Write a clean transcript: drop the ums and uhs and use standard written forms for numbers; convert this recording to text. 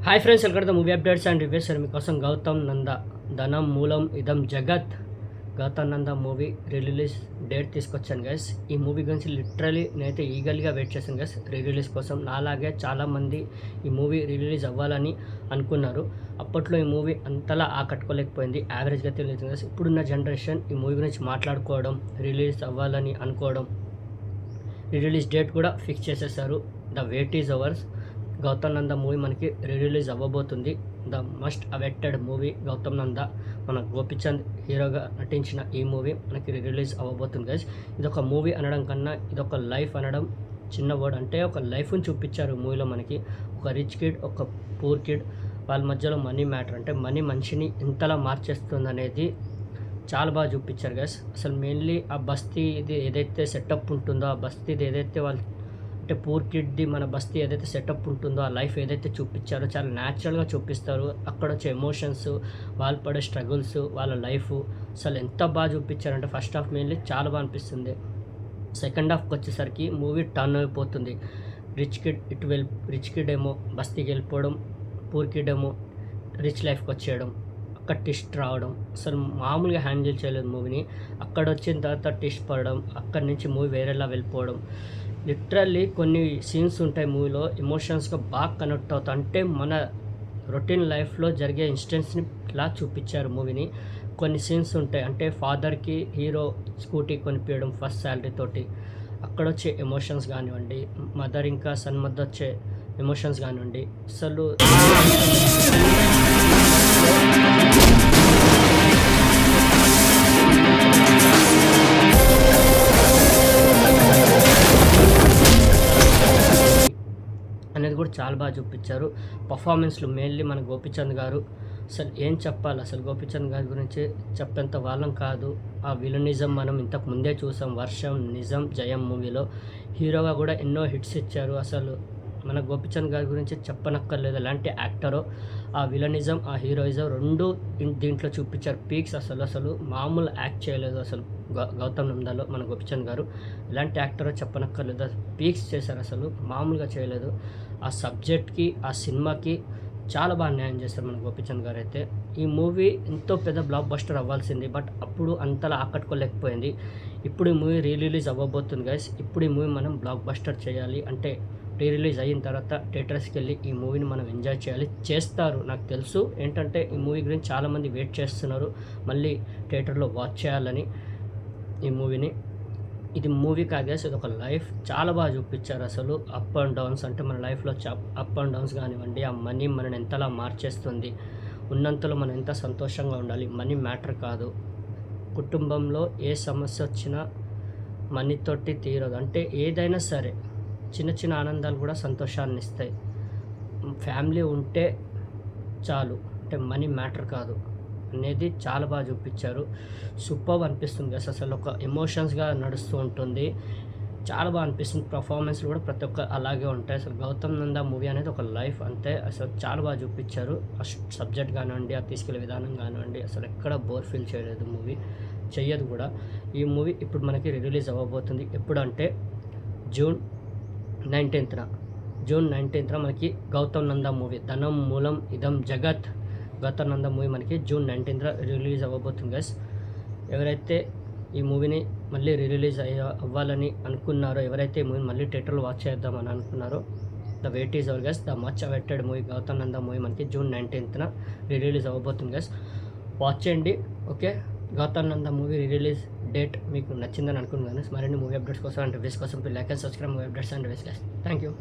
Hi friends, welcome to movie updates and reviews. మీకోసం గౌతమ్ నంద ధనం మూలం ఇదం జగత్ Gautam Nanda movie release date తీసుకొచ్చాను గైస్. ఈ మూవీ గురించి లిటరలీ నేనైతే ఈగల్గా వెయిట్ చేశాను గైస్ రిలీజ్ కోసం. నాలాగే చాలామంది ఈ మూవీ రిలీజ్ అవ్వాలని అనుకున్నారు. అప్పట్లో ఈ మూవీ అంతలా ఆకట్టుకోలేకపోయింది, యావరేజ్గా తెలియదు గైస్. ఇప్పుడున్న జనరేషన్ ఈ మూవీ గురించి మాట్లాడుకోవడం, రిలీజ్ అవ్వాలని అనుకోవడం, రిలీజ్ డేట్ కూడా ఫిక్స్ చేసేసారు. The wait is hours. Gautam Nanda movie మనకి రిలీజ్ అవ్వబోతుంది. The must awaited movie Gautam Nanda, మన గోపిచంద్ హీరోగా నటించిన ఈ మూవీ మనకి రిలీజ్ అవ్వబోతుంది గైస్. ఇదొక మూవీ అనడం కన్నా ఇదొక లైఫ్ అనడం చిన్న వర్డ్. అంటే ఒక లైఫ్ని చూపించారు మూవీలో మనకి. ఒక రిచ్ కిడ్, ఒక పూర్ కిడ్, వాళ్ళ మధ్యలో మనీ మ్యాటర్, అంటే మనీ మనిషిని ఎంతలా మార్చేస్తుంది అనేది చాలా బాగా చూపించారు గైస్. అసలు మెయిన్లీ ఆ బస్తీ ఇది ఏదైతే సెటప్ ఉంటుందో, ఆ బస్తీది ఏదైతే వాళ్ళు అంటే పూర్ కిడ్ది మన బస్తీ ఏదైతే సెటప్ ఉంటుందో, ఆ లైఫ్ ఏదైతే చూపించారో చాలా న్యాచురల్గా చూపిస్తారు. అక్కడ వచ్చే ఎమోషన్స్, వాళ్ళు పడే స్ట్రగుల్స్, వాళ్ళ లైఫ్ అసలు ఎంత బాగా చూపించారంటే ఫస్ట్ హాఫ్ మెయిన్లీ చాలా బాగా అనిపిస్తుంది. సెకండ్ హాఫ్కి వచ్చేసరికి మూవీ టర్న్ అయిపోతుంది. రిచ్ కిడ్ ఏమో బస్తీకి వెళ్ళిపోవడం, పూర్ కిడ్ ఏమో రిచ్ లైఫ్కి వచ్చేయడం, అక్కడ ట్విస్ట్ రావడం, అసలు మామూలుగా హ్యాండిల్ చేయలేదు మూవీని. అక్కడ వచ్చిన తర్వాత ట్విస్ట్ పడడం, అక్కడి నుంచి మూవీ వేరేలా వెళ్ళిపోవడం. లిటరల్లీ కొన్ని సీన్స్ ఉంటాయి మూవీలో, ఎమోషన్స్గా బాగా కనెక్ట్ అవుతాయి. అంటే మన రొటీన్ లైఫ్లో జరిగే ఇన్సిడెంట్స్ని ఇలా చూపించారు మూవీని. కొన్ని సీన్స్ ఉంటాయి, అంటే ఫాదర్కి హీరో స్కూటీ కొనిపించడం ఫస్ట్ శాలరీ తోటి, అక్కడ వచ్చే ఎమోషన్స్ కానివ్వండి, మదర్ ఇంకా సన్ మధ్య వచ్చే ఎమోషన్స్ కానివ్వండి, అసలు అనేది కూడా చాలా బాగా చూపించారు. పర్ఫార్మెన్స్లు మెయిన్లీ మన గోపిచంద్ గారు, అసలు ఏం చెప్పాలి, అసలు గోపిచంద్ గారి గురించి చెప్పేంత వాళ్ళం కాదు. ఆ విలనిజం మనం ఇంతకు ముందే చూసాం వర్షం, నిజం, జయం మూవీలో. హీరోగా కూడా ఎన్నో హిట్స్ ఇచ్చారు. అసలు మన గోపిచంద్ గారి గురించి చెప్పనక్కర్లేదు, ఎలాంటి యాక్టరో. ఆ విలనిజం, ఆ హీరోయిజం రెండు దీంట్లో చూపించారు పీక్స్. అసలు మామూలు యాక్ట్ చేయలేదు అసలు గౌతమ్ నందాలో మన గోపిచంద్ గారు. ఎలాంటి యాక్టరో చెప్పనక్కర్లేదు, పీక్స్ చేశారు, అసలు మామూలుగా చేయలేదు. ఆ సబ్జెక్ట్కి, ఆ సినిమాకి చాలా బాగా న్యాయం చేస్తారు మన గోపిచంద్ గారు అయితే. ఈ మూవీ ఎంతో పెద్ద బ్లాక్ బస్టర్ అవ్వాల్సింది, బట్ అప్పుడు అంతలా ఆకట్టుకోలేకపోయింది. ఇప్పుడు ఈ మూవీ రిలీజ్ అవ్వబోతుంది గైస్. ఇప్పుడు ఈ మూవీ మనం బ్లాక్ బస్టర్ చేయాలి అంటే రిలీజ్ అయిన తర్వాత థియేటర్స్కి వెళ్ళి ఈ మూవీని మనం ఎంజాయ్ చేయాలి. చేస్తారు నాకు తెలుసు, ఏంటంటే ఈ మూవీ గురించి చాలామంది వెయిట్ చేస్తున్నారు మళ్ళీ థియేటర్లో వాచ్ చేయాలని ఈ మూవీని. ఇది మూవీ కాదు గైస్, ఇది ఒక లైఫ్. చాలా బాగా చూపించారు అసలు. అప్ అండ్ డౌన్స్, అంటే మన లైఫ్లో అప్ అండ్ డౌన్స్ కానివ్వండి, ఆ మనీ మనని ఎంతలా మార్చేస్తుంది, ఉన్నంతలో మనం ఎంత సంతోషంగా ఉండాలి. మనీ మ్యాటర్ కాదు. కుటుంబంలో ఏ సమస్య వచ్చినా మనీతోటి తీరదు. అంటే ఏదైనా సరే చిన్న చిన్న ఆనందాలు కూడా సంతోషాన్ని ఇస్తాయి. ఫ్యామిలీ ఉంటే చాలు, అంటే మనీ మ్యాటర్ కాదు అనేది చాలా బాగా చూపించారు. సూపర్ అనిపిస్తుంది గైస్. అసలు ఒక ఎమోషన్స్గా నడుస్తూ ఉంటుంది, చాలా బాగా అనిపిస్తుంది. పర్ఫార్మెన్స్లు కూడా ప్రతి ఒక్క అలాగే ఉంటాయి. అసలు గౌతమ్ నంద మూవీ అనేది ఒక లైఫ్ అంతే. అసలు చాలా బాగా చూపించారు. ఆ సబ్జెక్ట్ కానివ్వండి, ఆ తీసుకెళ్లే విధానం కానివ్వండి, అసలు ఎక్కడ బోర్ ఫీల్ చేయలేదు మూవీ, చెయ్యదు కూడా. ఈ మూవీ ఇప్పుడు మనకి రిలీజ్ అవ్వబోతుంది. ఎప్పుడంటే జూన్ 19న మనకి గౌతమ్ నంద మూవీ ధనం మూలం ఇదం జగత్ గౌతమ్ నంద మూవీ మనకి జూన్ 19న రిలీజ్ అవ్వబోతుంది గైస్. ఎవరైతే ఈ మూవీని మళ్ళీ రిలీజ్ అవ్వాలని అనుకున్నారో, ఎవరైతే ఈ మూవీని మళ్ళీ థియేటర్లో వాచ్ చేద్దామని అనుకున్నారో, the wait is over guys. The much awaited movie Gautam Nanda movie మనకి జూన్ 19న రిలీజ్ అవ్వబోతుంది గైస్. వాచ్ చేయండి. Okay, Gautam Nanda movie release date మీకు నచ్చిందని అనుకున్నాను. మరిన్ని మూవీ అప్డేట్స్ కోసం అండ్ రివ్యూస్ కోసం like and subscribe movie updates and reviews guys. Thank you.